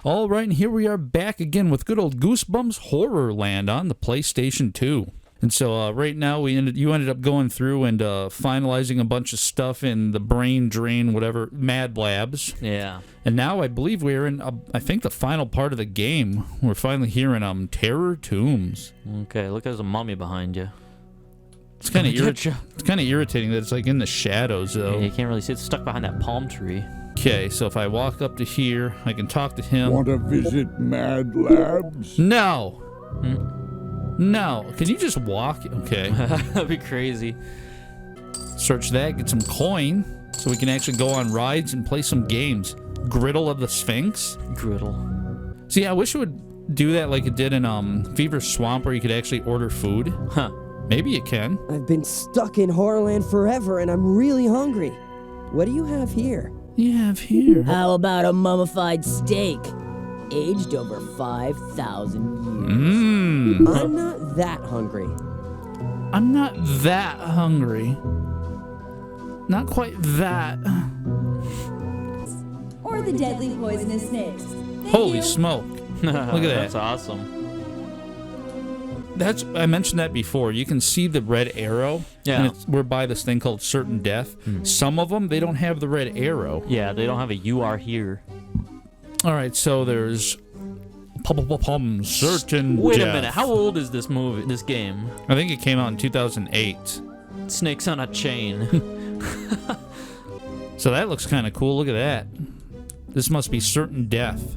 All right, and here we are back again with good old Goosebumps HorrorLand on the PlayStation 2. And so right now you ended up going through and finalizing a bunch of stuff in the brain drain, whatever, Mad Labs. Yeah. And now I believe we're in, I think, the final part of the game. We're finally hearing Terror Tombs. Okay, look, there's a mummy behind you. It's kind of irritating that it's like in the shadows, though. Yeah, you can't really see. It's stuck behind that palm tree. Okay, so if I walk up to here, I can talk to him. Want to visit Mad Labs? No. No. Can you just walk? Okay. That'd be crazy. Search that, get some coin, so we can actually go on rides and play some games. Griddle of the Sphinx? Griddle. See, I wish it would do that like it did in Fever Swamp, where you could actually order food. Huh. Maybe you can. I've been stuck in HorrorLand forever and I'm really hungry. What do you have here? You have here. How about a mummified steak? Aged over 5,000 years. I'm not that hungry. I'm not that hungry. Not quite that. Or the deadly poisonous snakes. Holy smoke. Look at that. That's awesome. I mentioned that before. You can see the red arrow. Yeah. And we're by this thing called certain death. Some of them, they don't have the red arrow. Yeah, they don't have a "you are here." All right, so there's certain Wait death. a minute. How old is this movie? This game? I think it came out in 2008. Snakes on a chain. So that looks kind of cool. Look at that. This must be certain death.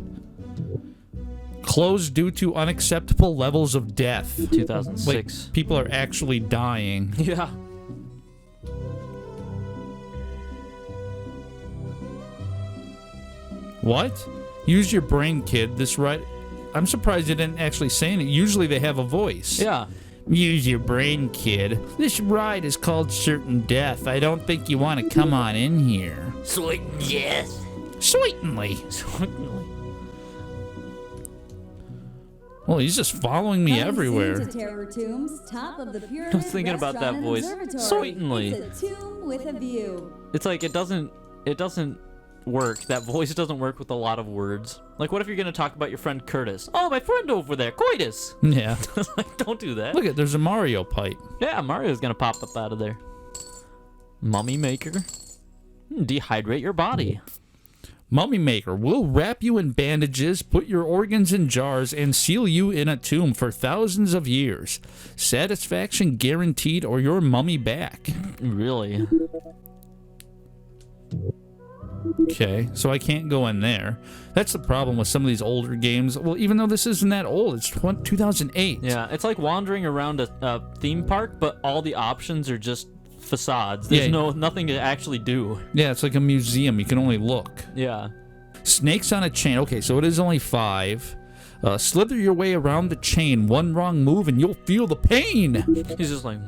Closed due to unacceptable levels of death. 2006. Like, people are actually dying. Yeah. What? Use your brain, kid. This right. I'm surprised they didn't actually say it. Usually they have a voice. Yeah. Use your brain, kid. This ride is called Certain Death. I don't think you want to come on in here. Certain death. Certainly. Certainly. Well, he's just following me everywhere. To Terror Tombs, top of the pyramid, I was thinking about that restaurant and voice. observatory. Certainly. It's a tomb with a view. It's like it doesn't work. That voice doesn't work with a lot of words. Like, what if you're gonna talk about your friend Curtis? Oh, my friend over there, Coitus. Yeah. Like, don't do that. Look, there's a Mario pipe. Yeah, Mario's gonna pop up out of there. Mummy Maker. Dehydrate your body. Mummy Maker will wrap you in bandages, put your organs in jars, and seal you in a tomb for thousands of years. Satisfaction guaranteed or your mummy back. Really? Okay, so I can't go in there. That's the problem with some of these older games. Well, even though this isn't that old, it's 2008. Yeah, it's like wandering around a theme park, but all the options are just facades. There's nothing to actually do. Yeah, it's like a museum. You can only look. Yeah. Snakes on a chain. Okay, so it is only 5. Slither your way around the chain. One wrong move and you'll feel the pain. He's just like,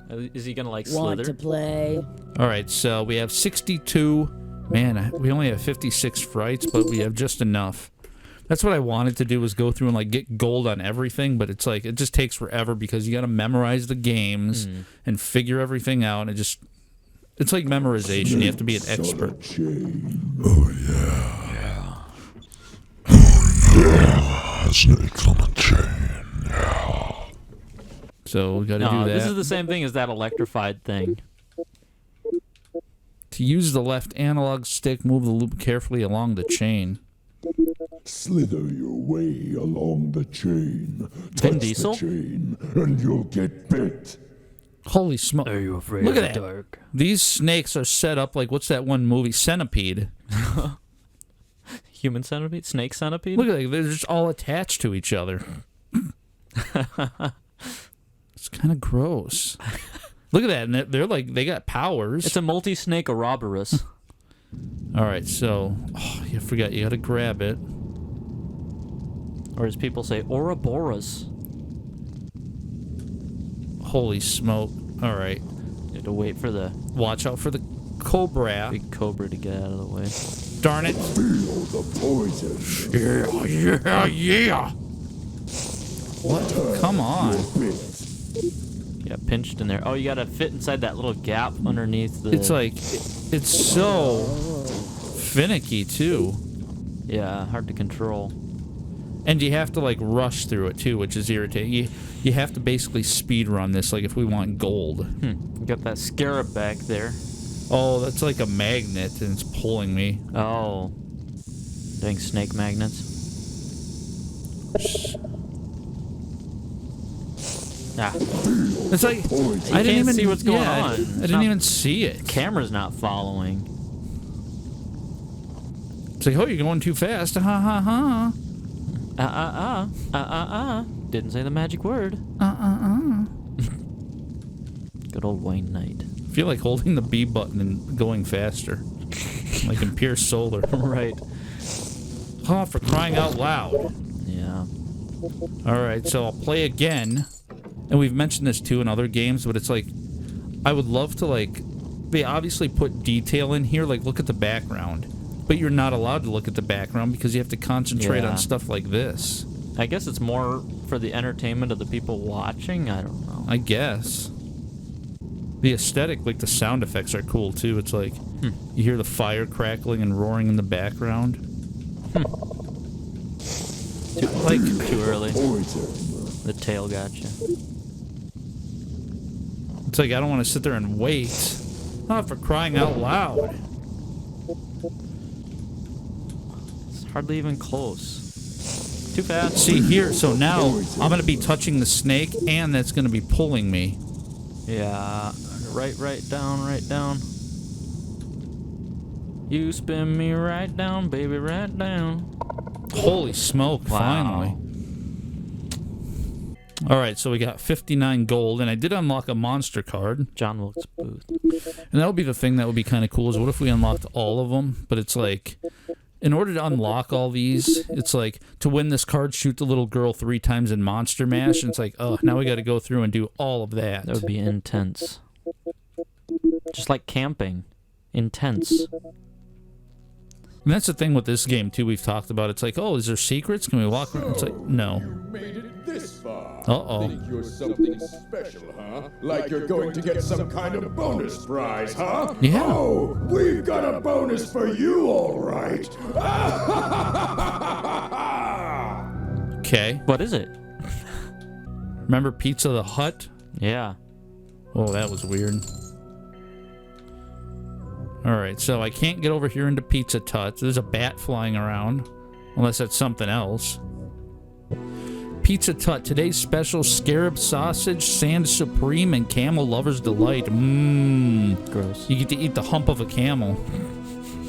is he gonna like Want slither? to play? All right, so we have 62. Man, we only have 56 frights, but we have just enough. That's what I wanted to do, was go through and like get gold on everything, but it's like it just takes forever because you got to memorize the games and figure everything out. And it's like memorization. You have to be an expert. Oh yeah. Yeah. Snakes on a chain. Yeah. So we got to do that. This is the same thing as that electrified thing. To use the left analog stick, move the loop carefully along the chain. Slither your way along the chain. Vin Touch Diesel? the chain, and you'll get bit. Holy smoke. Are you afraid Look of at the that. dark? These snakes are set up like, what's that one movie? Centipede. Human centipede? Snake centipede? Look at that. They're just all attached to each other. It's kind of gross. Look at that. And they're like, they got powers. It's a multi-snake Ouroboros. All right, so, you forgot. You got to grab it. Or as people say, Ouroboros. Holy smoke. All right. You have to wait for the Watch out for the cobra. big cobra to get out of the way. Darn it. Feel the poison. Yeah. What? Come on. Yeah, pinched in there. Oh, you gotta fit inside that little gap underneath the... It's like, it's so finicky, too. Yeah, hard to control. And you have to like rush through it too, which is irritating. You have to basically speed run this, like if we want gold. Got that scarab back there. Oh, that's like a magnet, and it's pulling me. Oh. Dang snake magnets. Ah, It's like I didn't even see what's going on. I It's didn't not- even see it. camera's not following. It's like, oh, you're going too fast. Ha ha ha. Didn't say the magic word. Good old Wayne Knight. I feel like holding the B button and going faster, like in pure solar. Right. Oh, for crying out loud. Yeah. All right, so I'll play again, and we've mentioned this too in other games, but it's like I would love to like they obviously put detail in here, like look at the background, but you're not allowed to look at the background because you have to concentrate Yeah. on stuff like this. I guess it's more for the entertainment of the people watching. I don't know. I guess. The aesthetic, like the sound effects are cool too. It's like you hear the fire crackling and roaring in the background. Too early. The tail got you. It's like I don't want to sit there and wait. Oh, for crying out loud. It's hardly even close. Too fast. See here, so now I'm going to be touching the snake and that's going to be pulling me. Yeah. Right down. You spin me right down, baby, right down. Holy smoke, Wow. finally. Alright, so we got 59 gold, and I did unlock a monster card. John Wilkes Booth. And that would be the thing that would be kind of cool, is what if we unlocked all of them? But it's like, in order to unlock all these, it's like, to win this card, shoot the little girl 3 times in Monster Mash, and it's like, oh, now we got to go through and do all of that. That would be intense. Just like camping. Intense. And that's the thing with this game, too, we've talked about. It's like, oh, is there secrets? Can we walk around? It's like, no. Made it this far. Uh-oh. Think you're something special, huh? Like you're going to get some kind of bonus prize, huh? Yeah. Oh, we've got a bonus for you, all right. Okay. What is it? Remember Pizza the Hut? Yeah. Oh, that was weird. Alright, so I can't get over here into Pizza Tut. There's a bat flying around. Unless that's something else. Pizza Tut, today's special scarab sausage, sand supreme, and camel lover's delight. Mmm. Gross. You get to eat the hump of a camel.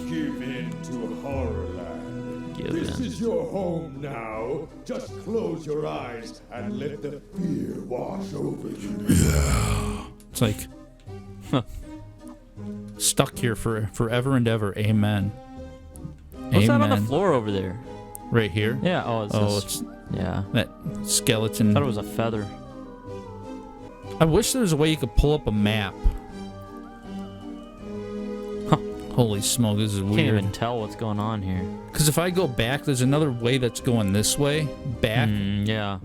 Give in to HorrorLand. Give This in. is your home now. Just close your eyes and let the fear wash over you. It's like... stuck here for forever and ever. Amen. What's that on the floor over there? Right here? Yeah. Oh, it's. Oh, this- it's yeah. that skeleton. I thought it was a feather. I wish there was a way you could pull up a map. Holy smoke, this is Can't weird. even tell what's going on here. Because if I go back, there's another way that's going this way. Back. Yeah.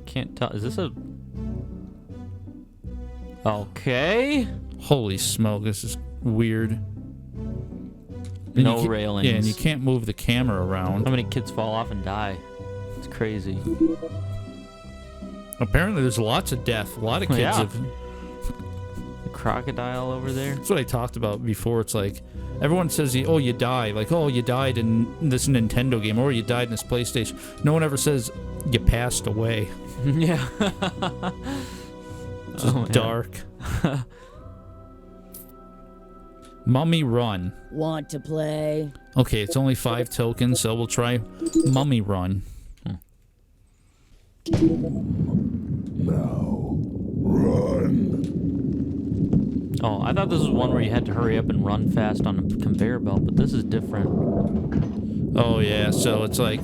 Can't tell. Is this a? Okay. Holy smoke, this is weird. And No you ca- railings. Yeah, and you can't move the camera around. How many kids fall off and die? It's crazy. Apparently there's lots of death. A lot of kids Yeah. have... The crocodile over there. That's what I talked about before. It's like, everyone says, oh, you died. Like, oh, you died in this Nintendo game, or you died in this PlayStation. No one ever says, you passed away. Yeah. It's just Oh, man. dark. Mummy Run. Want to play? Okay, it's only 5 tokens, so we'll try Mummy Run. Oh, I thought this was one where you had to hurry up and run fast on a conveyor belt, but this is different. Oh, yeah, so it's like...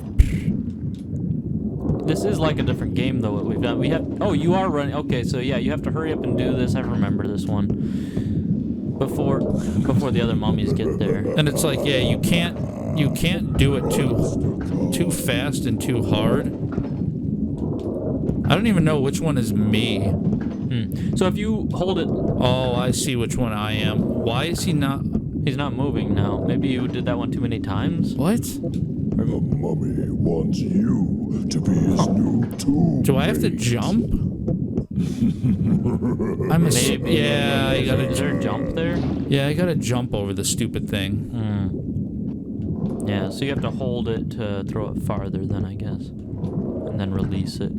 This is like a different game, though, what we've done. We have... Oh, you are running... Okay, so yeah, you have to hurry up and do this. I remember this one. Before the other mummies get there. And it's like, yeah, you can't do it too fast and too hard. I don't even know which one is me. So if you hold it... Oh, I see which one I am. Why is he not... He's not moving now. Maybe you did that one too many times? What? The mummy wants you to be his new tomb. Do I have to jump? I'm a yeah. I gotta. Is there a jump there? Yeah, I gotta jump over the stupid thing. Yeah, so you have to hold it to throw it farther, then I guess, and then release it.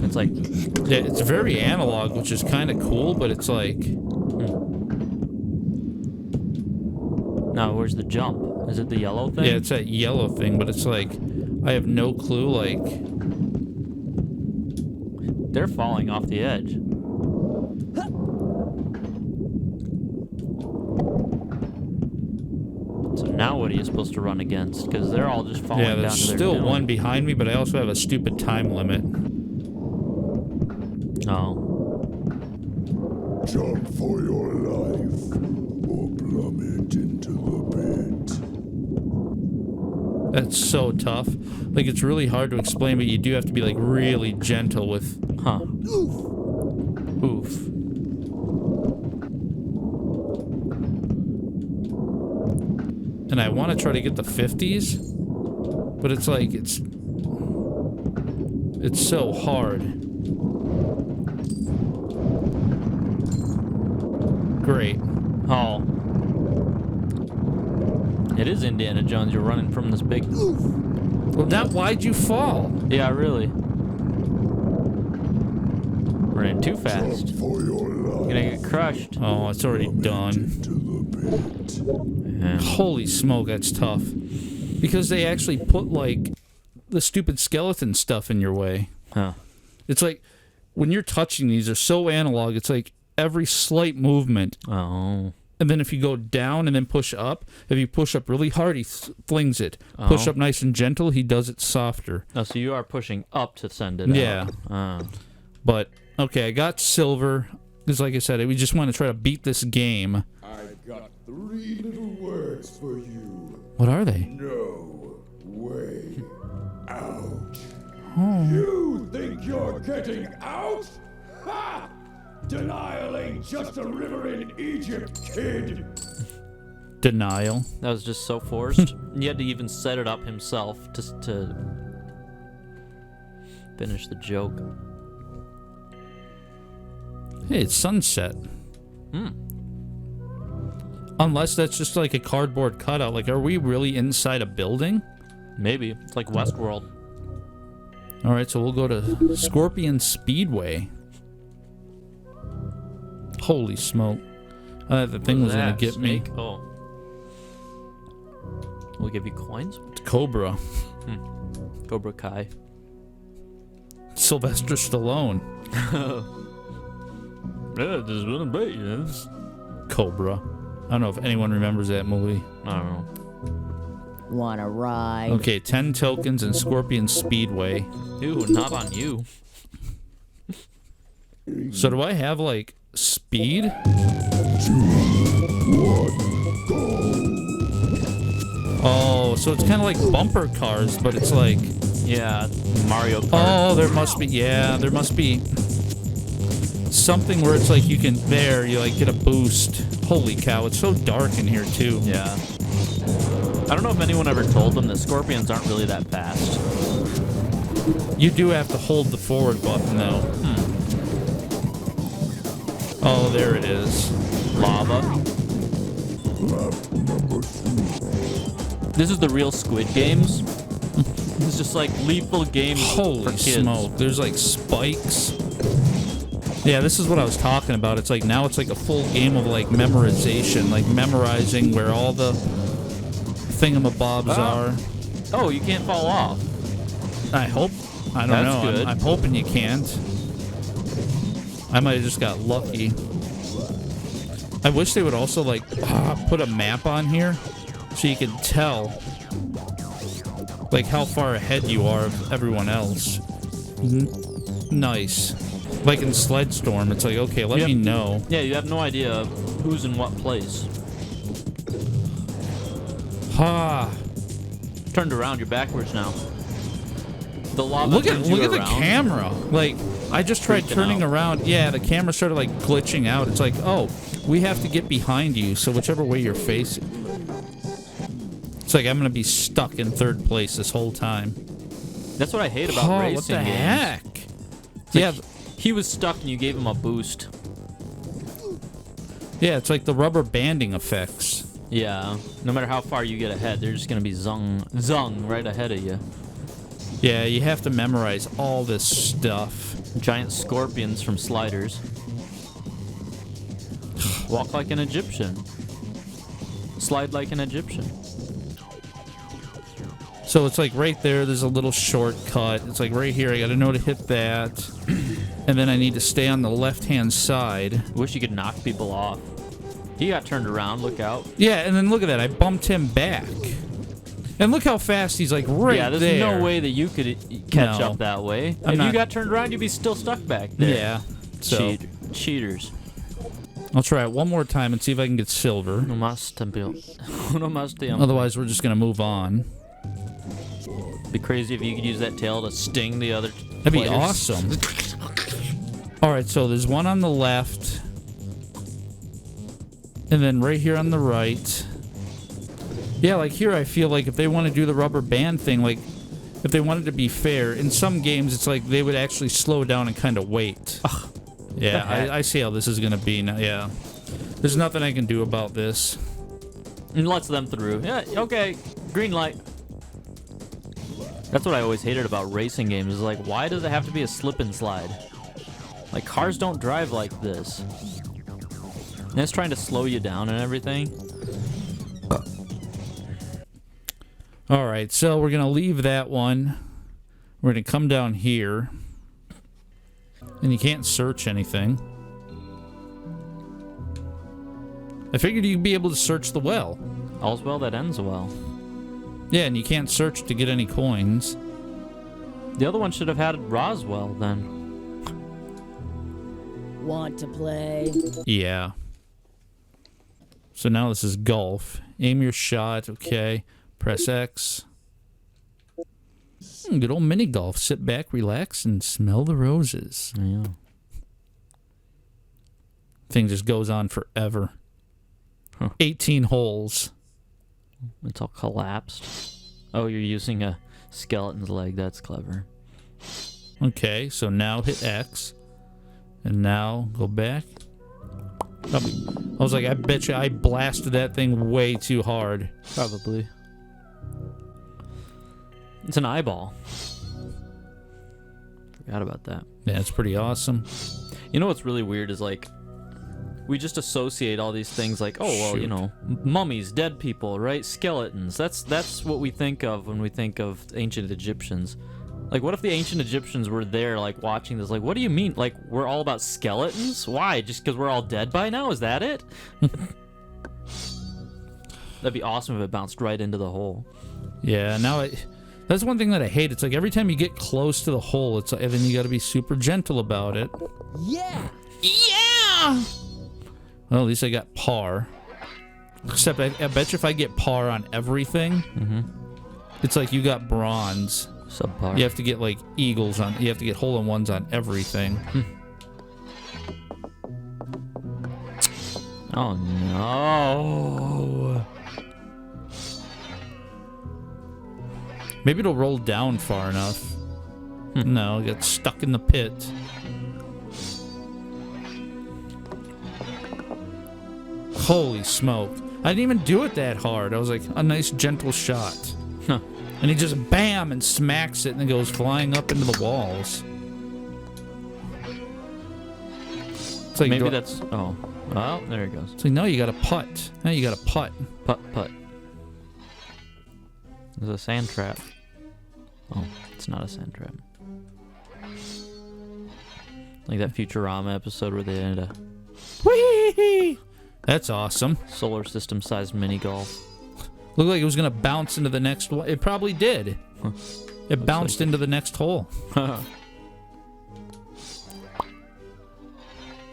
It's like, yeah, it's very analog, which is kind of cool, but it's like. Now, where's the jump? Is it the yellow thing? Yeah, it's that yellow thing, but it's like, I have no clue, like... They're falling off the edge. So now what are you supposed to run against? Because they're all just falling down to there's their still doom. one behind me, but I also have a stupid time limit. Oh. Jump for your life, or plummet into the pit. That's so tough. Like, it's really hard to explain, but you do have to be, like, really gentle with... Huh. Oof. And I want to try to get the 50s, but it's like, it's so hard. Great. Oh. It is Indiana Jones. You're running from this big... Well, now why'd you fall? Yeah, really. Running too fast. Jump for your life. You're gonna get crushed. Oh, it's already done. Into the pit. Yeah. Holy smoke, that's tough. Because they actually put, like, the stupid skeleton stuff in your way. Huh. It's like, when you're touching these, they're so analog, it's like every slight movement. Oh. And then if you go down and then push up, if you push up really hard, he flings it. Push up nice and gentle, he does it softer. Oh, so you are pushing up to send it Yeah. out. But, okay, I got silver. Because like I said, we just want to try to beat this game. I've got 3 little words for you. What are they? No way out. You think you're getting out? Ha! Denial ain't just a river in Egypt, kid. Denial. That was just so forced. He had to even set it up himself to finish the joke. Hey, it's sunset. Unless that's just like a cardboard cutout. Like, are we really inside a building? Maybe. It's like Westworld. All right, so we'll go to Scorpion Speedway. Holy smoke. I thought the thing was going to get me. Oh. We'll give you coins? It's Cobra. Cobra Kai. Sylvester Stallone. Yeah, just wanna be, yes. Cobra. I don't know if anyone remembers that movie. I don't know. Wanna ride? Okay, 10 tokens and Scorpion Speedway. Ooh, not on you. So do I have, like, speed? 2, 1, go. Oh, so it's kind of like bumper cars, but it's like... Yeah, Mario Kart. Oh, there must be... Yeah, there must be... something where it's like you can... There, you, like, get a boost. Holy cow, it's so dark in here, too. Yeah. I don't know if anyone ever told them that scorpions aren't really that fast. You do have to hold the forward button, though. Oh, there it is. Lava. This is the real Squid Games. It's just like lethal games for Holy kids. smoke. There's like spikes. Yeah, this is what I was talking about. It's like now it's like a full game of like memorization, like memorizing where all the thingamabobs are. Oh, you can't fall off. I hope. I don't That's know. good. I'm hoping you can't. I might have just got lucky. I wish they would also like put a map on here so you can tell like how far ahead you are of everyone else. Nice. Like in Sledstorm, it's like, okay, let me know. Yeah, you have no idea who's in what place. Ha! Turned around, you're backwards now. The lava Look at turns you the around. camera. Like, I just tried Freaking turning out. around. Yeah, the camera started like glitching out. It's like, oh, we have to get behind you. So whichever way you're facing. It's like I'm gonna be stuck in third place this whole time. That's what I hate about racing what the games. heck? It's Yeah, like he was stuck and you gave him a boost. yeah, it's like the rubber banding effects. Yeah. No matter how far you get ahead, they're just gonna be zung right ahead of you. Yeah, you have to memorize all this stuff. Giant scorpions from sliders. Walk like an Egyptian. Slide like an Egyptian. So it's like right there's a little shortcut. It's like right here, I gotta know to hit that. And then I need to stay on the left-hand side. Wish you could knock people off. He got turned around, look out. Yeah, and then look at that, I bumped him back. And look how fast he's like right there. Yeah, there's no way that you could catch No. up that way. I'm if not- you got turned around, you'd be still stuck back there. Yeah. So Cheaters. I'll try it one more time and see if I can get silver. No must Otherwise, we're just gonna move on. Be crazy if you could use that tail to sting the other. That'd be players. awesome. All right, so there's one on the left, and then right here on the right. Yeah, like here, I feel like if they want to do the rubber band thing, like if they wanted to be fair, in some games it's like they would actually slow down and kind of wait. Yeah, I see how this is gonna be now. Yeah, there's nothing I can do about this. And lets them through. Yeah, okay. Green light. That's what I always hated about racing games. Is like, why does it have to be a slip and slide? Like, cars don't drive like this. And it's trying to slow you down and everything. All right, so we're gonna leave that one. We're gonna come down here, and you can't search anything. I figured you'd be able to search the well. All's well that ends well. Yeah, and you can't search to get any coins. The other one should have had Roswell then. Want to play? Yeah. So now this is golf. Aim your shot. Okay. Press X. Good old mini golf. Sit back, relax, and smell the roses. Yeah. Thing just goes on forever. 18 holes. It's all collapsed. Oh, you're using a skeleton's leg. That's clever. Okay, so now hit X. And now go back. I was like, I bet you I blasted that thing way too hard. Probably. It's an eyeball. Forgot about that. Yeah, it's pretty awesome. You know what's really weird is like, we just associate all these things like, oh, well, you Shoot. know, mummies, dead people, right? Skeletons. That's what we think of when we think of ancient Egyptians. Like, what if the ancient Egyptians were there, like, watching this? Like, what do you mean? Like, we're all about skeletons? Why? Just because we're all dead by now? Is that it? That'd be awesome if it bounced right into the hole. Yeah, now that's one thing that I hate. It's like every time you get close to the hole, it's like, and then you got to be super gentle about it. Yeah! Yeah! Well, at least I got par. Except I bet you if I get par on everything, it's like you got bronze. Subpar. You have to get like eagles on. You have to get hole-in-ones on everything. Oh, no. Maybe it'll roll down far enough. No, it got stuck in the pit. Holy smoke. I didn't even do it that hard. I was like, a nice gentle shot. Huh. And he just bam and smacks it and it goes flying up into the walls. It's like, Maybe that's... Oh. Well, there it goes. It's like, no, you got to putt. Now you got to putt. Putt. There's a sand trap. Oh, it's not a sand trap. Like that Futurama episode where they had a Whee! That's awesome. solar system sized mini golf. Looked like it was going to bounce into the next one. It probably did. It bounced into the next hole.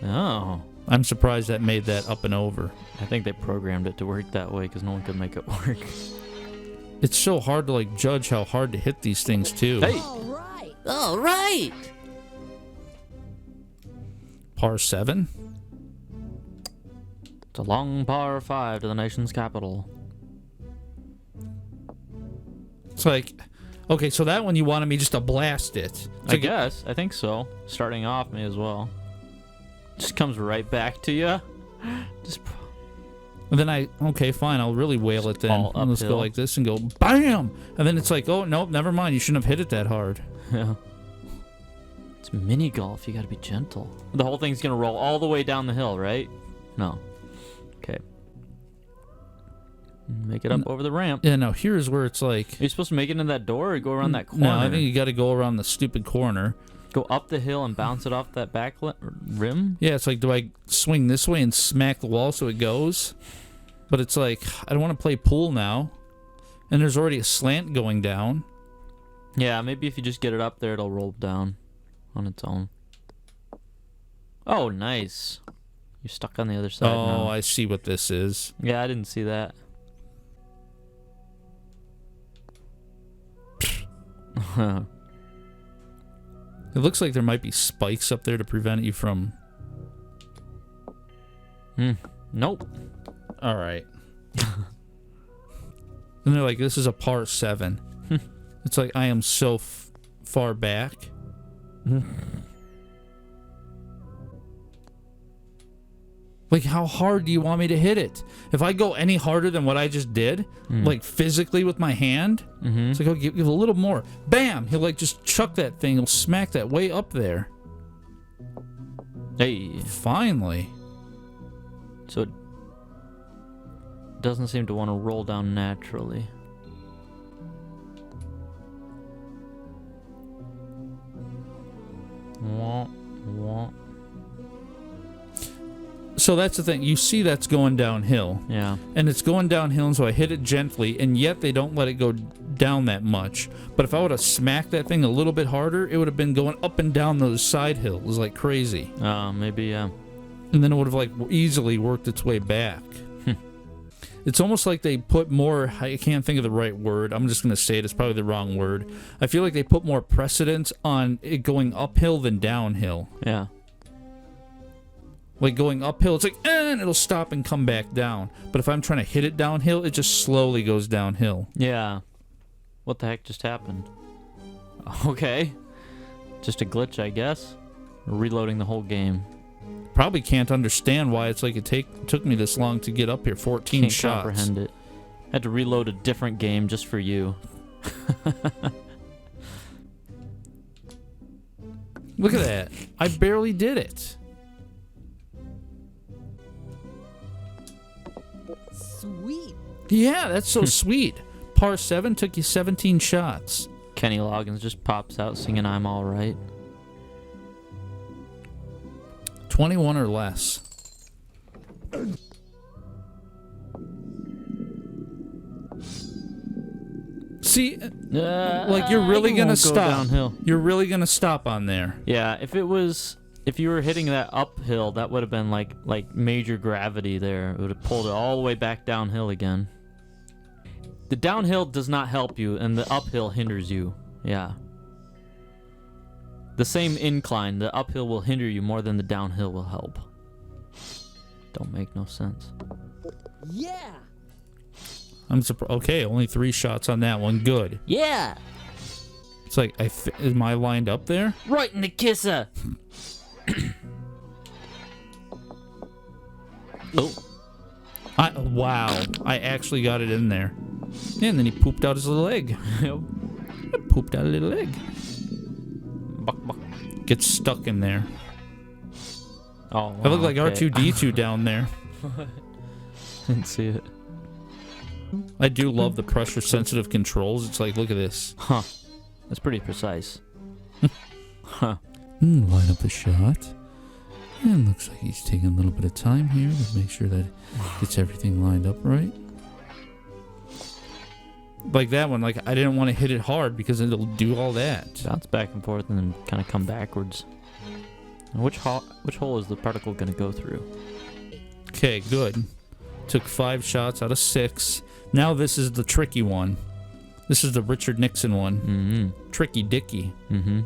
Oh. I'm surprised that made that up and over. I think they programmed it to work that way because no one could make it work. It's so hard to like judge how hard to hit these things too. Hey! All right! Par 7? It's a long par 5 to the nation's capital. It's like, okay, so that one you wanted me just to blast it. It's I like, guess. I think so. Starting off, may as well. Just comes right back to you. Just and then okay, fine, I'll really wail it then. all Let's go uphill. like this and go BAM! And then it's like, oh, nope, never mind. You shouldn't have hit it that hard. yeah. It's mini golf. You got to be gentle. The whole thing's gonna roll all the way down the hill, right? No. Okay. Make it up over the ramp. Yeah, no, here's where it's like... Are you supposed to make it in that door or go around that corner? No, I think you got to go around the stupid corner. Go up the hill and bounce it off that back rim? Yeah, it's like, do I swing this way and smack the wall so it goes? But it's like, I don't want to play pool now. And there's already a slant going down. Yeah, maybe if you just get it up there, it'll roll down on its own. Oh, nice. You're stuck on the other side now. Oh, I see what this is. Yeah, I didn't see that. It looks like there might be spikes up there to prevent you from... Nope. All right. And they're like, this is a par 7. It's like, I am so far back. Like, how hard do you want me to hit it? If I go any harder than what I just did, like physically with my hand, it's like, I'll give a little more. Bam! He'll like just chuck that thing. He'll smack that way up there. Hey. Finally. So it doesn't seem to want to roll down naturally. Wah, wah. So that's the thing. You see that's going downhill. Yeah. And it's going downhill, and so I hit it gently, and yet they don't let it go down that much. But if I would have smacked that thing a little bit harder, it would have been going up and down those side hills like crazy. Maybe, yeah. And then it would have like easily worked its way back. It's almost like they put more, I can't think of the right word. I'm just going to say it. It's probably the wrong word. I feel like they put more precedence on it going uphill than downhill. Yeah. Like going uphill, it's like, and it'll stop and come back down. But if I'm trying to hit it downhill, it just slowly goes downhill. Yeah. What the heck just happened? Okay. Just a glitch, I guess. Reloading the whole game. Probably can't understand why it's like it took me this long to get up here. 14 Can't shots. comprehend it. Had to reload a different game just for you. Look at that. I barely did it. Sweet. Yeah, that's so sweet. Par 7 took you 17 shots. Kenny Loggins just pops out singing I'm Alright. 21 or less. See, like you're really gonna stop. Downhill. You're really gonna stop on there. Yeah, if you were hitting that uphill, that would have been like major gravity there. It would have pulled it all the way back downhill again. The downhill does not help you, and the uphill hinders you. Yeah. The same incline, the uphill will hinder you more than the downhill will help. Don't make no sense. Yeah. I'm surprised. Okay, only 3 shots on that one. Good. Yeah. It's like, am I lined up there? Right in the kisser. Oh. Wow. I actually got it in there. And then he pooped out his little egg. Pooped out a little egg. Buck, buck. Gets stuck in there. Oh, wow, I look like okay. R2-D2 down there. Didn't see it. I do love the pressure-sensitive controls. It's like, look at this. Huh. That's pretty precise. Huh. Line up a shot. And looks like he's taking a little bit of time here to make sure that gets everything lined up right. Like that one, like I didn't want to hit it hard because it'll do all that. Bounce back and forth and then kind of come backwards. And which hole is the particle going to go through? Okay, good. Took 5 shots out of 6. Now this is the tricky one. This is the Richard Nixon one. Mm-hmm. Tricky Dicky. Mm-hmm.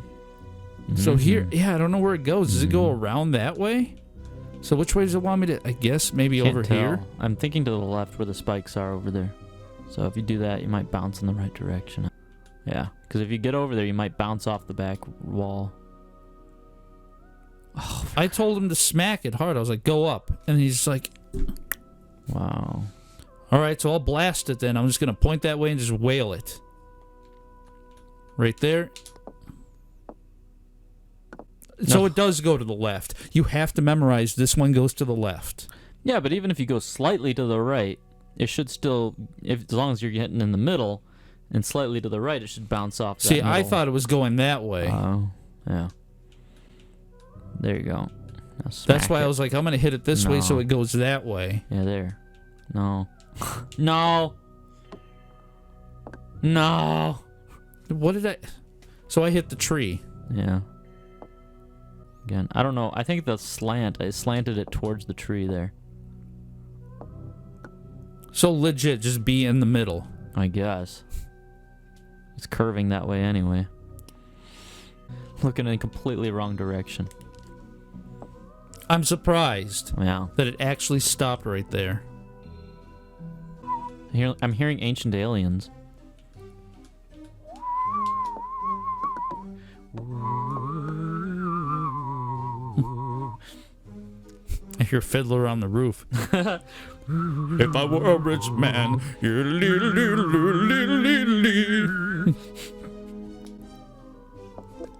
So here, yeah, I don't know where it goes. Does it go around that way? So which way does it want me to, I guess, maybe Can't over tell. here? I'm thinking to the left where the spikes are over there. So if you do that, you might bounce in the right direction. Yeah, because if you get over there, you might bounce off the back wall. I told him to smack it hard. I was like, go up. And he's like, Wow. all right, so I'll blast it then. I'm just going to point that way and just wail it. Right there. So it does go to the left. You have to memorize this one goes to the left. Yeah, but even if you go slightly to the right, it should still, as long as you're getting in the middle and slightly to the right, it should bounce off that See, I middle. thought it was going that way. Oh, yeah. There you go. Now That's smack why I it. was like, I'm going to hit it this way so No. it goes that way. Yeah, there. No. No. No. What did I... So I hit the tree. Yeah. Again, I don't know. I think the slant, I slanted it towards the tree there. So legit, just be in the middle. I guess. It's curving that way anyway. Looking in a completely wrong direction. I'm surprised Yeah. that it actually stopped right there. I'm hearing ancient aliens. I hear Fiddler on the roof. If I were a rich man,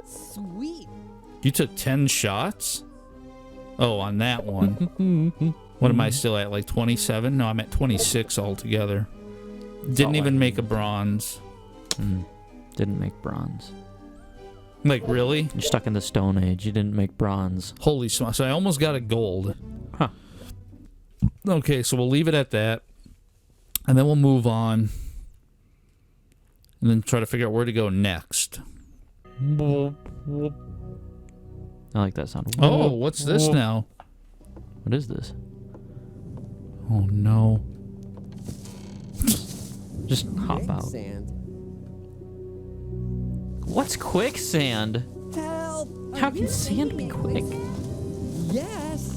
Sweet. You took 10 shots? Oh, on that one. What am I still at? Like 27? No, I'm at 26 altogether. Didn't all even I make a bronze. Didn't make bronze. Like, really? You're stuck in the Stone Age. You didn't make bronze. Holy smokes. So I almost got a gold. Huh. Okay, so we'll leave it at that. And then we'll move on. And then try to figure out where to go next. I like that sound. Oh, what's this now? What is this? Oh, no. Just hop out. Quicksand. What's quicksand? Help! How can sand be quick? Yes.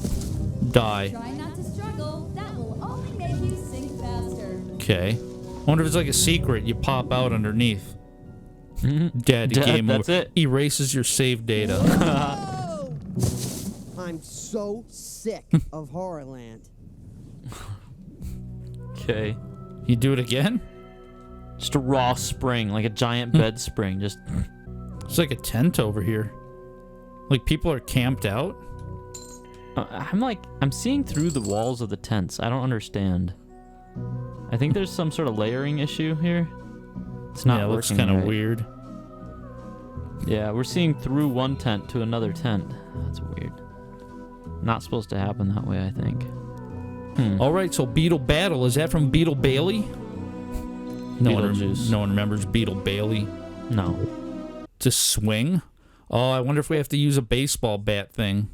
Die. Try not to struggle. That will only make you sink faster. Okay. I wonder if it's like a secret. You pop out underneath. Dead. Dead, Game that's over. it. Erases your save data. Oh! I'm so sick of HorrorLand. Okay. You do it again? Just a raw spring, like a giant bed spring. Just It's like a tent over here. Like people are camped out. I'm seeing through the walls of the tents. I don't understand. I think there's some sort of layering issue here. It's not yeah, it looks working kind of right. weird. Yeah, we're seeing through one tent to another tent. That's weird. Not supposed to happen that way, I think. All right, so Beetle Battle. Is that from Beetle Bailey? Beetlejuice. No one remembers Beetle Bailey. No. To swing? Oh, I wonder if we have to use a baseball bat thing.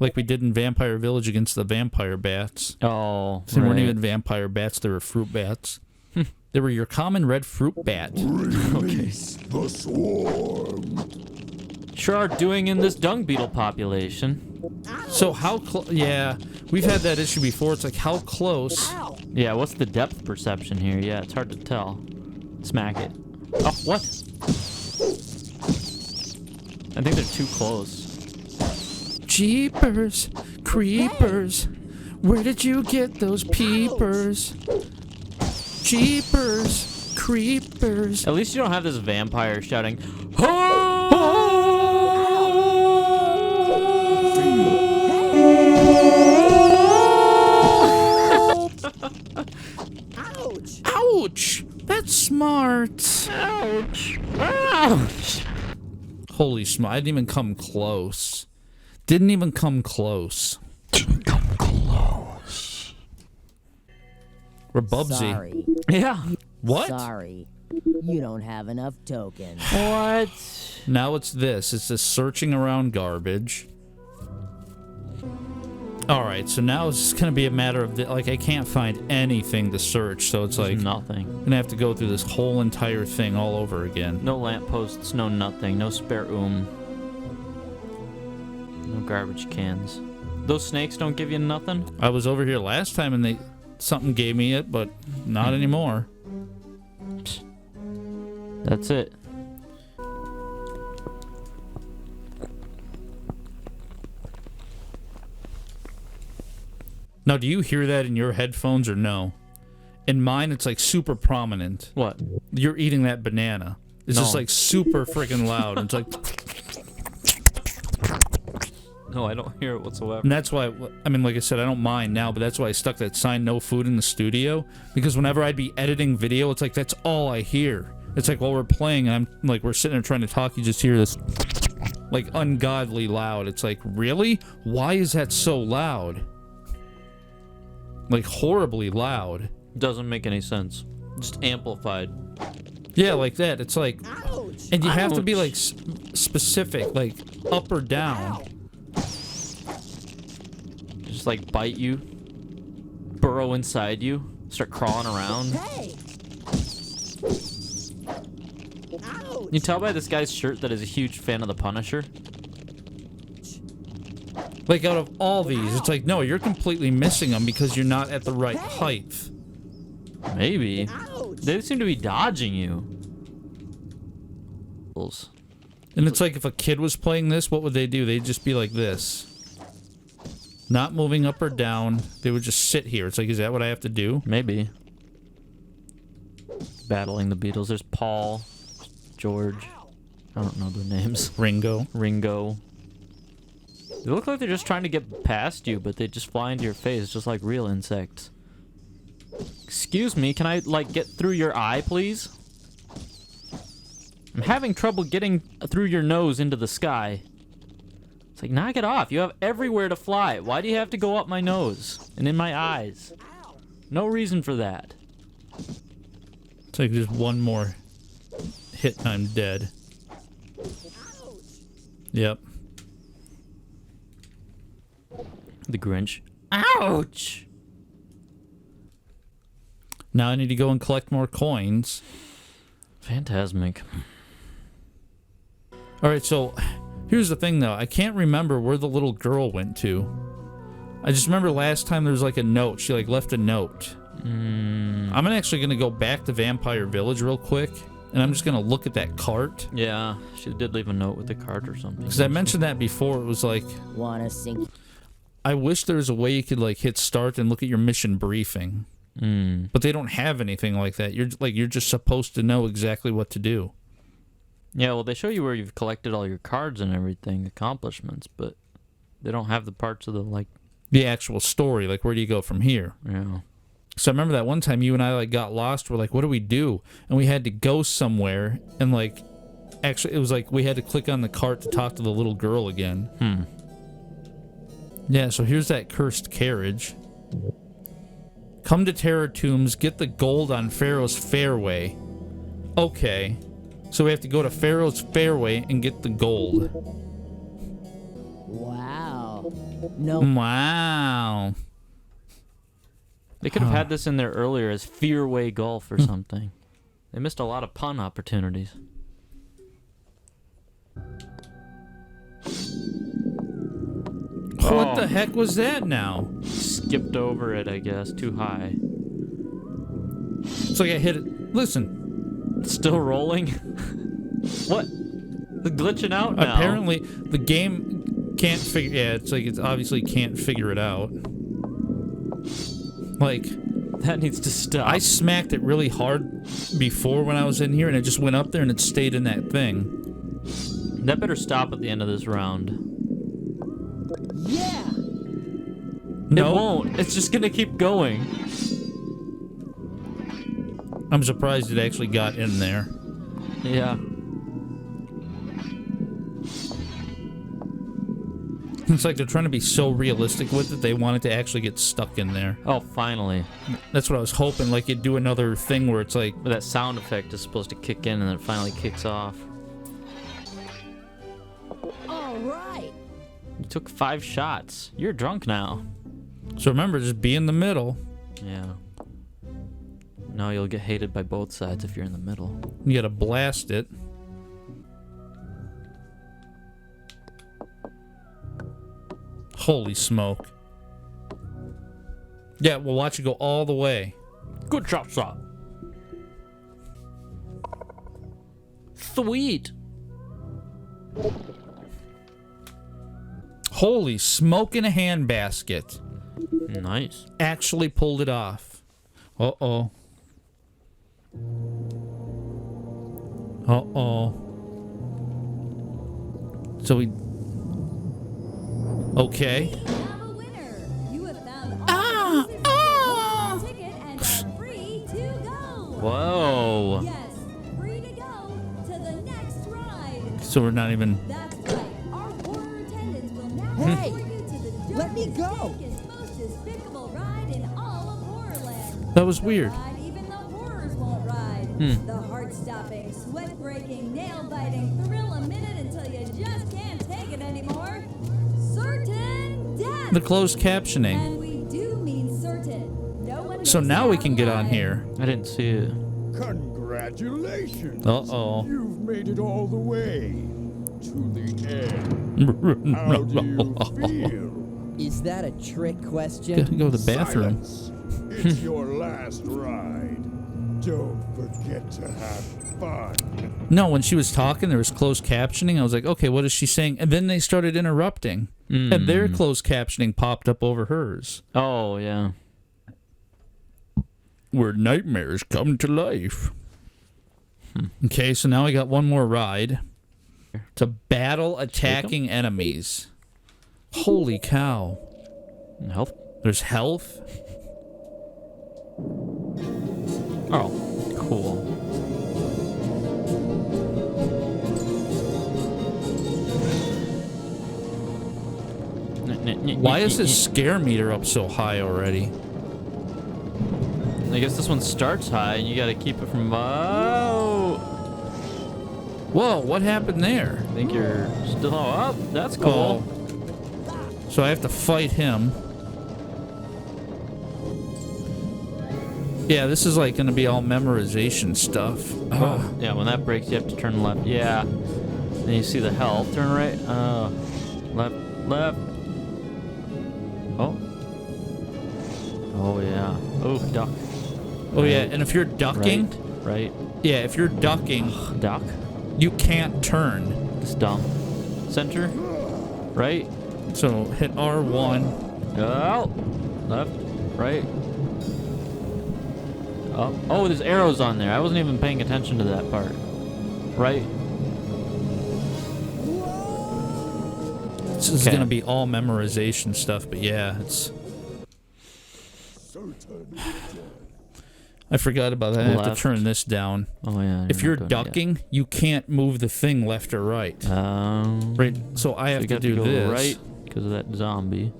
Like we did in Vampire Village against the vampire bats. Oh, They weren't right. even vampire bats, they were fruit bats. They were your common red fruit bat. Release the swarm. Sure are doing in this dung beetle population. So how yeah, we've had that issue before. It's like how close? Ow! Yeah, what's the depth perception here? Yeah, it's hard to tell. Smack it. Oh, what? I think they're too close. Jeepers, creepers. Where did you get those peepers? Jeepers, creepers. At least you don't have this vampire shouting, Ouch! Ouch! That's smart. ouch, ouch. Holy smokes, I didn't even come close. Didn't even come close. We're Bubsy. Sorry. Yeah. What? Sorry. You don't have enough tokens. What? Now it's this. It's this searching around garbage. Alright, so now it's just gonna be a matter of, like, I can't find anything to search, so it's like, I'm Nothing. gonna have to go through this whole entire thing all over again. No lampposts, no nothing, no spare No garbage cans. Those snakes don't give you nothing? I was over here last time and something gave me it, but not anymore. That's it. Now, do you hear that in your headphones or no? In mine, it's like super prominent. What? You're eating that banana. It's just No. like super freaking loud. It's like, No, I don't hear it whatsoever. and that's why, I mean, like I said, I don't mind now, but that's why I stuck that sign, no food in the studio. Because whenever I'd be editing video, it's like, that's all I hear. It's like while we're playing and I'm like, we're sitting there trying to talk, you just hear this like ungodly loud. It's like, really? Why is that so loud? Like horribly loud. Doesn't make any sense. Just amplified. Yeah, like that. It's like, and you have to be Ouch. like specific, like up or down. Just like bite you, burrow inside you, start crawling around. Hey! Ouch! You tell by this guy's shirt that he's a huge fan of the Punisher. Like out of all these, it's like, no, you're completely missing them because you're not at the right height. Maybe. Ouch! They seem to be dodging you. And it's like if a kid was playing this, what would they do? They'd just be like this. Not moving up or down. They would just sit here. It's like, is that what I have to do? Maybe. Battling the Beatles. There's Paul, George. I don't know their names. Ringo. Ringo. They look like they're just trying to get past you, but they just fly into your face just like real insects. Excuse me, can I, like, get through your eye, please? I'm having trouble getting through your nose into the sky. It's like, knock it off. You have everywhere to fly. Why do you have to go up my nose and in my eyes? No reason for that. It's like just one more hit and I'm dead. Yep. The Grinch. Ouch! Now I need to go and collect more coins. Phantasmic. Alright, so here's the thing though. I can't remember where the little girl went to. I just remember last time there was like a note. She like left a note. I'm actually going to go back to Vampire Village real quick. And I'm just going to look at that cart. Yeah, she did leave a note with the card or something. Because I mentioned that before. It was like, Wanna sink? I wish there was a way you could like hit start and look at your mission briefing. But they don't have anything like that. You're just supposed to know exactly what to do. Yeah, well, they show you where you've collected all your cards and everything, accomplishments, but they don't have the parts of the, like... The actual story, like where do you go from here? Yeah. So I remember that one time you and I like got lost. We're like, what do we do? And we had to go somewhere and like, actually it was like we had to click on the cart to talk to the little girl again. Yeah, so here's that cursed carriage. Come to Terror Tombs, get the gold on Pharaoh's Fairway. Okay. So we have to go to Pharaoh's Fairway and get the gold. Wow. No. Wow. They could have had this in there earlier as Fairway Golf or something. They missed a lot of pun opportunities. What the heck was that now? Skipped over it, I guess. Too high. It's like I hit it. Listen. It's still rolling? What? The glitching out now. Apparently, the game can't figure... Yeah, it's like it's obviously can't figure it out. Like... That needs to stop. I smacked it really hard before when I was in here, and it just went up there and it stayed in that thing. That better stop at the end of this round. Yeah. No, It won't. It's just gonna keep going. I'm surprised it actually got in there. Yeah. It's like they're trying to be so realistic with it, they want it to actually get stuck in there. Oh, finally. That's what I was hoping, like you'd do another thing where it's like... But that sound effect is supposed to kick in and then it finally kicks off. All right. You took 5 shots. You're drunk now. So remember, just be in the middle. Yeah. No, you'll get hated by both sides if you're in the middle. You gotta blast it. Holy smoke. Yeah, we'll watch it go all the way. Good shot, shot. Sweet. Holy smoke in a handbasket. Nice. Actually pulled it off. Uh-oh. Uh-oh. So we... Okay. We have a winner. You have found all the pieces of the ticket and are free to go. Whoa. Yes, free to go to the next ride. So we're not even... That's right. Our horror attendants will now Hey, escort you to the let me darkest, go. dankest, most despicable ride in all of HorrorLand. That was weird. Ride even the horrors won't ride. The heart-stopping, sweat-breaking, nail-biting, thrill-a-minute until you just can't take it anymore. Certain death. The closed captioning. And we do mean certain. No one So gets now we out can get on alive. here. I didn't see it. Congratulations. Uh-oh. You've made it all the way to the end. How do you feel? Is that a trick question? Go to the bathroom. Silence. It's your last ride. Don't forget to have fun. No, when she was talking, there was closed captioning. I was like, okay, what is she saying? And then they started interrupting. And their closed captioning popped up over hers. Oh, yeah. Where nightmares come to life. Okay, so now I got one more ride. To battle attacking enemies. Holy cow. Health. There's health. Oh, cool. Why is this scare meter up so high already? I guess this one starts high, and you gotta keep it from. Oh, Whoa, what happened there? I think you're still. Oh, that's cool. So I have to fight him. Yeah, this is like gonna be all memorization stuff. Oh, yeah, when that breaks, you have to turn left. Yeah. Then you see the health. Turn right. Left. Left. Oh. Oh, yeah. Oh, duck. Oh yeah, and if you're ducking, Right. yeah, if you're ducking, Duck. you can't turn. It's dumb. Center. Right. So hit R1. Oh. Left. Right. Up. Oh, there's arrows on there. I wasn't even paying attention to that part. Right. This is Okay. gonna be all memorization stuff, but yeah, it's. I forgot about that. I have to Left. turn this down. Oh, yeah. If you're ducking, you can't move the thing left or right. Right. So I have you to got do to go this. right because of that zombie.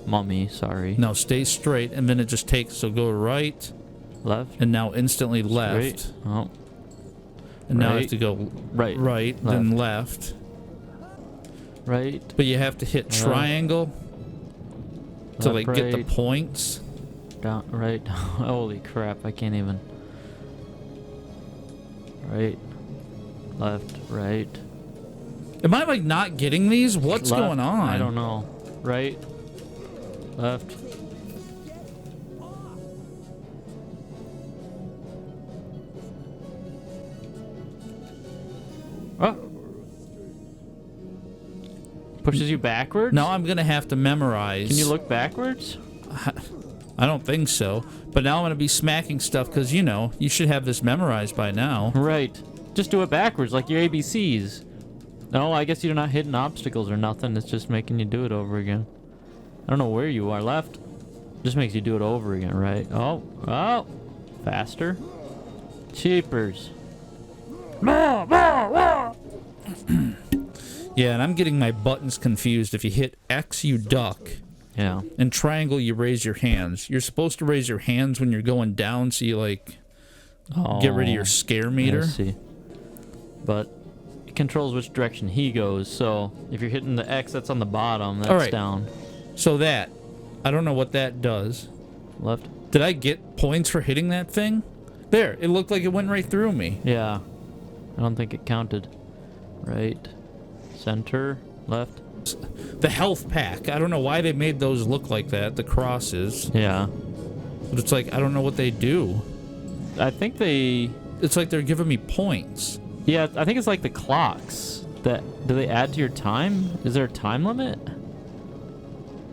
Mummy, sorry. No, stay straight, and then it just takes. So go right, Left. and now instantly left, Straight. Oh. and now I have Right. to go Right. right, then left. Right. But you have to hit triangle to Left, like get the right. points. Down. Right. Holy crap! I can't even. Right. Left. Right. Am I like not getting these? What's Left. going on? I don't know. Right. Left. Oh. Pushes you backwards? Now I'm gonna have to memorize. Can you look backwards? I don't think so. But now I'm gonna be smacking stuff because you know you should have this memorized by now. Right. Just do it backwards, like your ABCs. No, I guess you're not hitting obstacles or nothing. It's just making you do it over again. I don't know where you are. Left. Just makes you do it over again, right? Oh. Oh. Faster. Cheapers. Yeah, and I'm getting my buttons confused. If you hit X, you duck. Yeah. And triangle, you raise your hands. You're supposed to raise your hands when you're going down, so you like get rid of your scare meter. I see. But it controls which direction he goes. So if you're hitting the X, that's on the bottom. That's All right. down. So that, I don't know what that does. Left. Did I get points for hitting that thing? There, it looked like it went right through me. Yeah. I don't think it counted. Right. Center. Left. The health pack, I don't know why they made those look like that, the crosses. Yeah. But it's like, I don't know what they do. I think they... It's like they're giving me points. Yeah, I think it's like the clocks. Do they add to your time? Is there a time limit?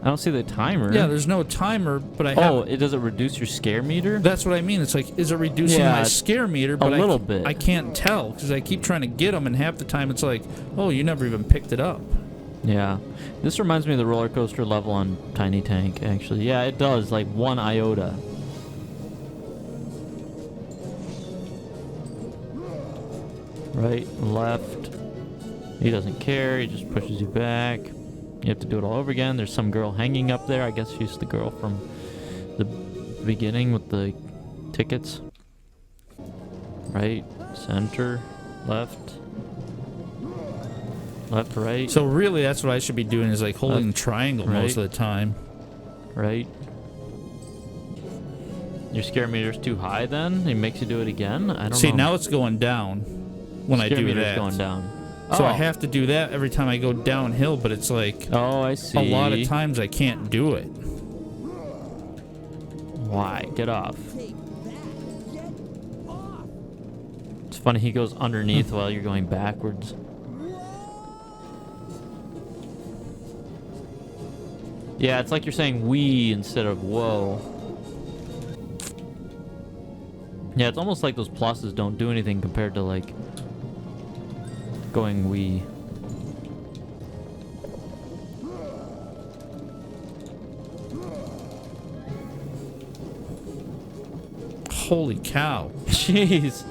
I don't see the timer. Yeah, there's no timer, but I have... Oh, does it reduce your scare meter? That's what I mean. It's like, is it reducing my scare meter? But a little bit. I can't tell because I keep trying to get them, and half the time it's like, oh, you never even picked it up. Yeah. This reminds me of the roller coaster level on Tiny Tank, actually. Yeah, it does, like 1 iota. Right, left. He doesn't care. He just pushes you back. You have to do it all over again. There's some girl hanging up there. I guess she's the girl from the beginning with the tickets. Right, center, left. Left, right. So really, that's what I should be doing is like holding the triangle most of the time. Right. Your scare meter's too high then? It makes you do it again? I don't know. See, now it's going down when I do meter's that. Going down. So I have to do that every time I go downhill, but it's like... Oh, I see. A lot of times I can't do it. Why? Get off. It's funny, he goes underneath while you're going backwards. Yeah, it's like you're saying we instead of whoa. Yeah, it's almost like those pluses don't do anything compared to like going we. Holy cow. Jeez.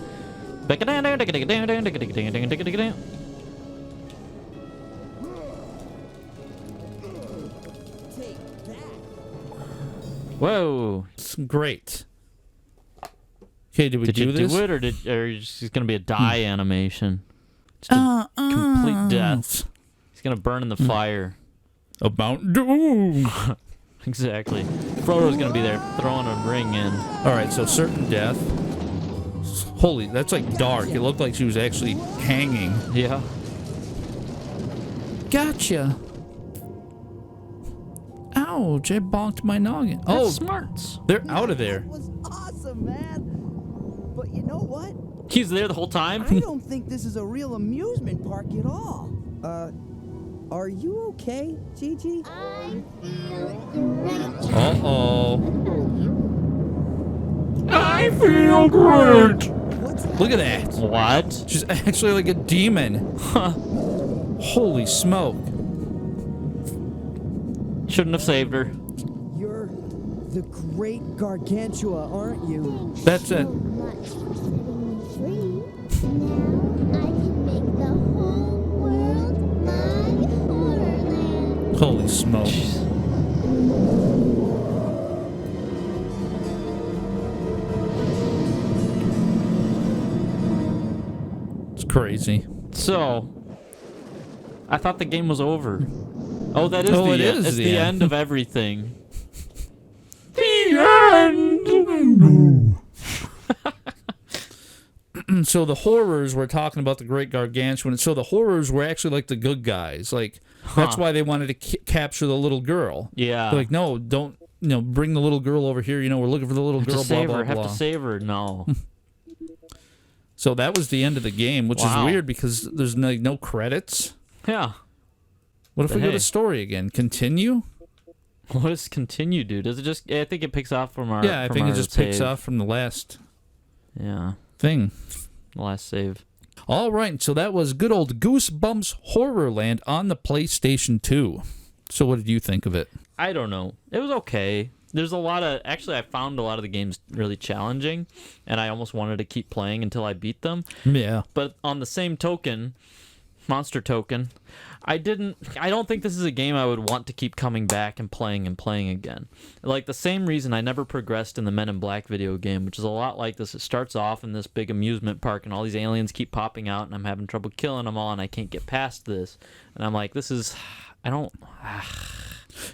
Whoa. It's great. Okay, did we do this? Did you do it, or is it going to be a die animation? Just a complete death. He's going to burn in the fire. A Mountain Dew. Exactly. Frodo's going to be there throwing a ring in. All right, so certain death. Holy, that's like dark. It looked like she was actually hanging. Yeah. Gotcha. Ouch, I bonked my noggin. That's smarts. They're out of there. That was awesome, man. But you know what? He's there the whole time? I don't think this is a real amusement park at all. Are you okay, Gigi? Uh-oh. I feel great. Look at that. What? She's actually like a demon. Holy smoke. Shouldn't have saved her. You're the great Gargantua, aren't you? That's it. Holy smoke. It's crazy. So, I thought the game was over. Oh, that is Oh, the it end. is It's the the end. end of everything. So the horrors were talking about the Great Gargantuan. So the horrors were actually like the good guys. Like that's why they wanted to capture the little girl. Yeah. They're like, no, don't. Bring the little girl over here. We're looking for the little girl. Have to save blah, her. blah, Have blah. to save her. No. So that was the end of the game, which is weird because there's no credits. Yeah. What if But we go hey. to story again? Continue? What does continue do? Does it just? I think it picks off from our. Yeah, I from think it our just picks save. off from the last Yeah. thing. The last save. All right, so that was good old Goosebumps HorrorLand on the PlayStation 2. So what did you think of it? I don't know. It was okay. There's a lot of... Actually, I found a lot of the games really challenging, and I almost wanted to keep playing until I beat them. Yeah. But on the same token, monster token, I don't think this is a game I would want to keep coming back and playing again. Like the same reason I never progressed in the Men in Black video game, which is a lot like this. It starts off in this big amusement park and all these aliens keep popping out and I'm having trouble killing them all and I can't get past this. And I'm like, this is... I don't...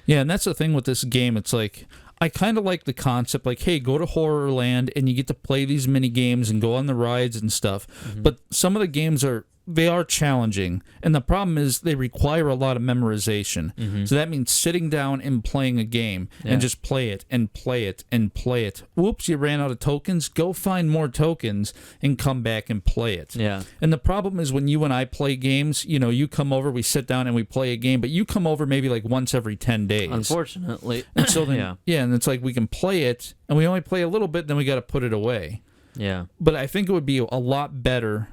Yeah, and that's the thing with this game. It's like... I kind of like the concept, like, hey, go to HorrorLand and you get to play these mini games and go on the rides and stuff. But some of the games are they are challenging, and the problem is they require a lot of memorization. So that means sitting down and playing a game and just play it and play it and play it. Whoops, you ran out of tokens. Go find more tokens and come back and play it. Yeah. And the problem is when you and I play games, you know, you come over, we sit down and we play a game, but you come over maybe like once every 10 days. Unfortunately. And so then, and it's like we can play it, and we only play a little bit, then we got to put it away. Yeah. But I think it would be a lot better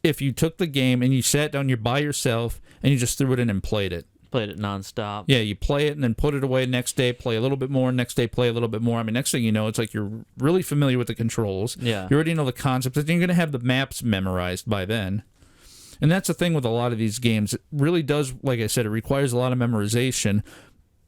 if you took the game and you sat down, you're by yourself, and you just threw it in and played it. Played it nonstop. Yeah, you play it and then put it away next day, play a little bit more, next day play a little bit more. I mean, next thing you know, it's like you're really familiar with the controls. Yeah. You already know the concepts, and you're going to have the maps memorized by then. And that's the thing with a lot of these games. It really does, like I said, it requires a lot of memorization.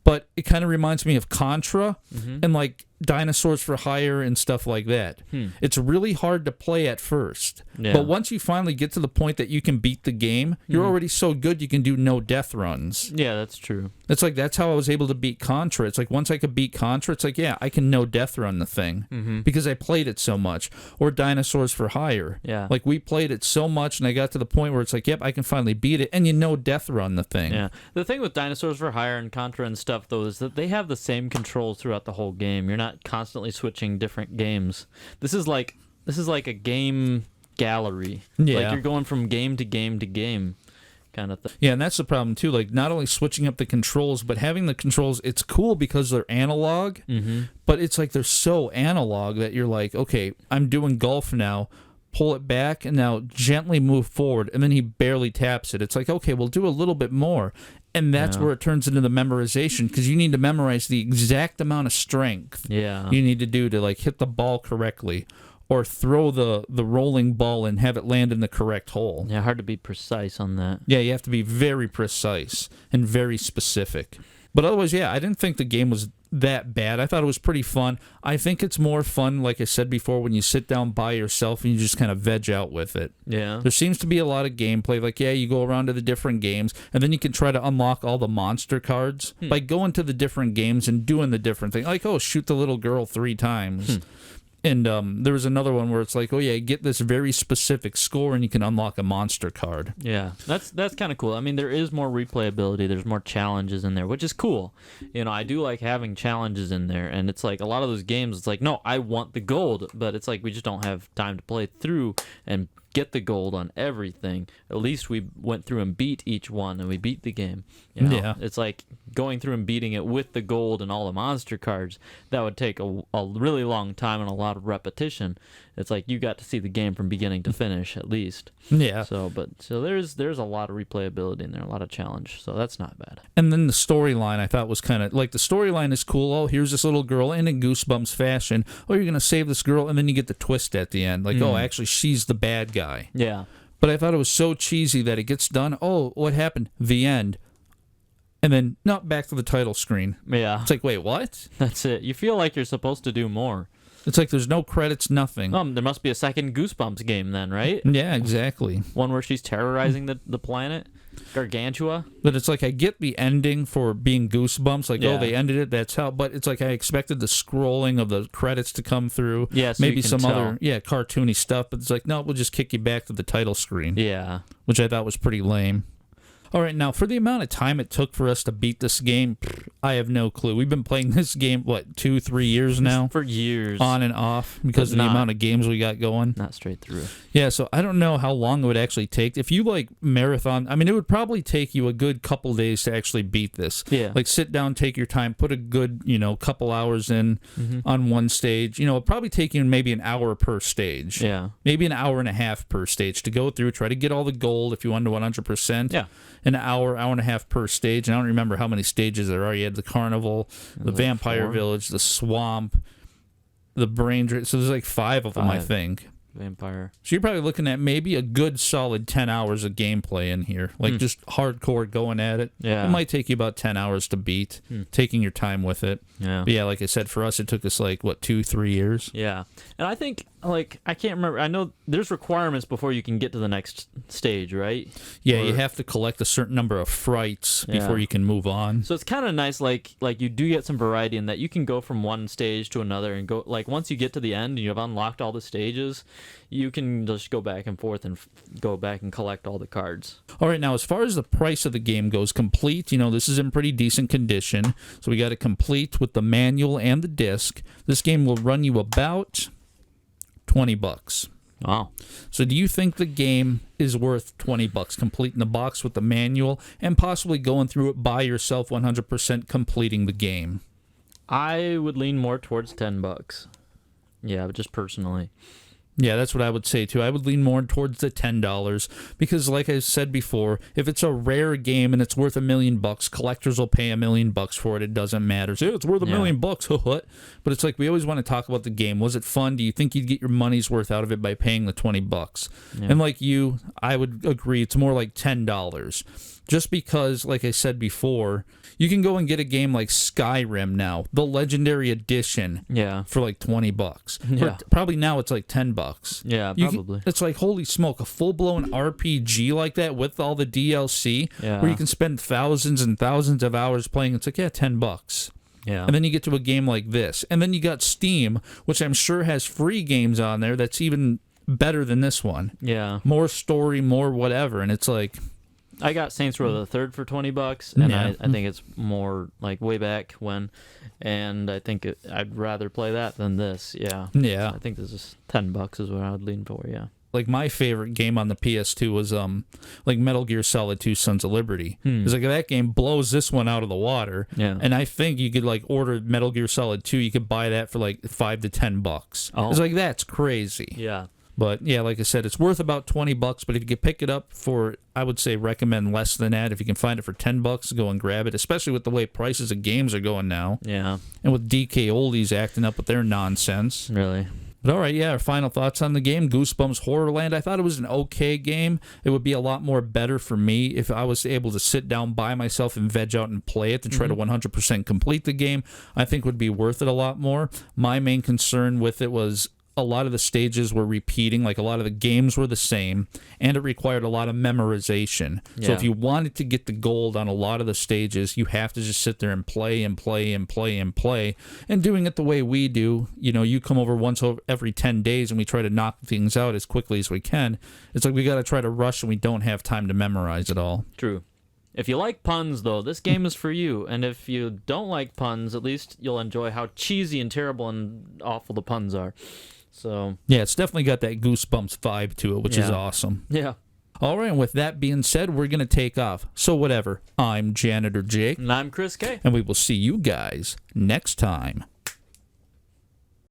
But it kind of reminds me of Contra and like Dinosaurs for Hire and stuff like that. It's really hard to play at first. Yeah. But once you finally get to the point that you can beat the game, you're already so good you can do no death runs. Yeah, that's true. It's like that's how I was able to beat Contra. It's like once I could beat Contra, it's like, yeah, I can no death run the thing because I played it so much. Or Dinosaurs for Hire. Yeah. Like we played it so much and I got to the point where it's like, yep, I can finally beat it, and you no death run the thing. Yeah. The thing with Dinosaurs for Hire and Contra and stuff, though, is that they have the same controls throughout the whole game. You're not constantly switching different games. This is like a game gallery. Yeah. Like you're going from game to game to game kind of thing. Yeah, and that's the problem too. Like not only switching up the controls, but having the controls, it's cool because they're analog, but it's like they're so analog that you're like, okay, I'm doing golf now. Pull it back and now gently move forward, and then he barely taps it. It's like, okay, we'll do a little bit more. And that's where it turns into the memorization, because you need to memorize the exact amount of strength Yeah. you need to do to like hit the ball correctly, or throw the rolling ball and have it land in the correct hole. Yeah, hard to be precise on that. Yeah, you have to be very precise and very specific. But otherwise, yeah, I didn't think the game was that bad. I thought it was pretty fun. I think it's more fun, like I said before, when you sit down by yourself and you just kind of veg out with it. Yeah. There seems to be a lot of gameplay. Like, yeah, you go around to the different games, and then you can try to unlock all the monster cards by going to the different games and doing the different things. Like, oh, shoot the little girl 3 times. And there was another one where it's like, oh yeah, get this very specific score and you can unlock a monster card. Yeah, that's kind of cool. I mean, there is more replayability. There's more challenges in there, which is cool. You know, I do like having challenges in there, and it's like a lot of those games, it's like, no, I want the gold, but it's like we just don't have time to play through and get the gold on everything. At least we went through and beat each one, and we beat the game. You know? Yeah. It's like going through and beating it with the gold and all the monster cards. That would take a really long time and a lot of repetition. It's like you got to see the game from beginning to finish at least. Yeah. So there's a lot of replayability in there, a lot of challenge. So that's not bad. And then the storyline I thought was kind of like, the storyline is cool. Oh, here's this little girl, and in Goosebumps fashion, oh, you're gonna save this girl, and then you get the twist at the end, like, oh, actually she's the bad guy. Yeah. But I thought it was so cheesy that it gets done. Oh, what happened? The end. And then, no, back to the title screen. Yeah. It's like, wait, what? That's it. You feel like you're supposed to do more. It's like there's no credits, nothing. There must be a second Goosebumps game then, right? Yeah, exactly. One where she's terrorizing the planet, Gargantua. But it's like I get the ending for being Goosebumps, like, Yeah. oh, they ended it, that's how. But it's like I expected the scrolling of the credits to come through. Yeah, so maybe you can some tell. other, cartoony stuff. But it's like, no, we'll just kick you back to the title screen. Yeah. Which I thought was pretty lame. All right, now, for the amount of time it took for us to beat this game, I have no clue. We've been playing this game, what, 2-3 years now? For years. On and off, because of the amount of games we got going. Not straight through. Yeah, so I don't know how long it would actually take. If you, like, marathon, I mean, it would probably take you a good couple days to actually beat this. Yeah. Like, sit down, take your time, put a good, couple hours in on one stage. It'd probably take you maybe an hour per stage. Yeah. Maybe an hour and a half per stage to go through, try to get all the gold if you want to 100%. Yeah. An hour and a half per stage. And I don't remember how many stages there are. You had the carnival, the vampire 4. village, the swamp, the brain drain. So there's like 5 of them, I 5. think. Vampire. So you're probably looking at maybe a good solid 10 hours of gameplay in here. Like just hardcore going at it. Yeah. It might take you about 10 hours to beat, taking your time with it. Yeah. But yeah, like I said, for us, it took us like, 2-3 years? Yeah. And I think like, I can't remember. I know there's requirements before you can get to the next stage, right? Yeah, you have to collect a certain number of frights before you can move on. So it's kind of nice, like you do get some variety in that you can go from one stage to another and go, like, once you get to the end and you've unlocked all the stages, you can just go back and forth and go back and collect all the cards. All right, now as far as the price of the game goes, complete, this is in pretty decent condition. So we got it complete with the manual and the disc. This game will run you about $20. Wow. So do you think the game is worth $20, complete in the box with the manual and possibly going through it by yourself 100% completing the game? I would lean more towards $10. Yeah, just personally. Yeah, that's what I would say too. I would lean more towards the $10 because, like I said before, if it's a rare game and it's worth $1 million, collectors will pay $1 million for it. It doesn't matter. So it's worth $1 million. But it's like we always want to talk about the game. Was it fun? Do you think you'd get your money's worth out of it by paying the $20? Yeah. And like you, I would agree. It's more like $10. Just because, like I said before, you can go and get a game like Skyrim now, the Legendary Edition, for like $20. Yeah. Probably now it's like $10. Yeah, probably. It's like, holy smoke, a full-blown RPG like that with all the DLC, where you can spend thousands and thousands of hours playing. It's like, $10. Yeah. And then you get to a game like this. And then you got Steam, which I'm sure has free games on there that's even better than this one. Yeah. More story, more whatever. And it's like... I got Saints Row the Third for $20, and I think it's more like way back when, and I think I'd rather play that than this. Yeah. I think this is $10 is what I would lean for. Yeah. Like my favorite game on the PS2 was like Metal Gear Solid 2: Sons of Liberty. It's like that game blows this one out of the water. Yeah. And I think you could like order Metal Gear Solid 2. You could buy that for like $5 to $10. Oh. It's like that's crazy. Yeah. But yeah, like I said, it's worth about $20. But if you can pick it up for, I would say recommend less than that. If you can find it for $10, go and grab it. Especially with the way prices of games are going now. Yeah. And with DK Oldies acting up with their nonsense. Really. But all right, our final thoughts on the game. Goosebumps HorrorLand. I thought it was an okay game. It would be a lot more better for me if I was able to sit down by myself and veg out and play it to try to 100% complete the game. I think would be worth it a lot more. My main concern with it was a lot of the stages were repeating, like a lot of the games were the same, and it required a lot of memorization. So if you wanted to get the gold on a lot of the stages, you have to just sit there and play and play and play and play. And doing it the way we do, you come over once every 10 days and we try to knock things out as quickly as we can. It's like we got to try to rush and we don't have time to memorize it all. True. If you like puns, though, this game is for you. And if you don't like puns, at least you'll enjoy how cheesy and terrible and awful the puns are. So yeah, it's definitely got that Goosebumps vibe to it, which is awesome. Yeah. All right, and with that being said, we're going to take off. So whatever, I'm Janitor Jake. And I'm Chris K. And we will see you guys next time.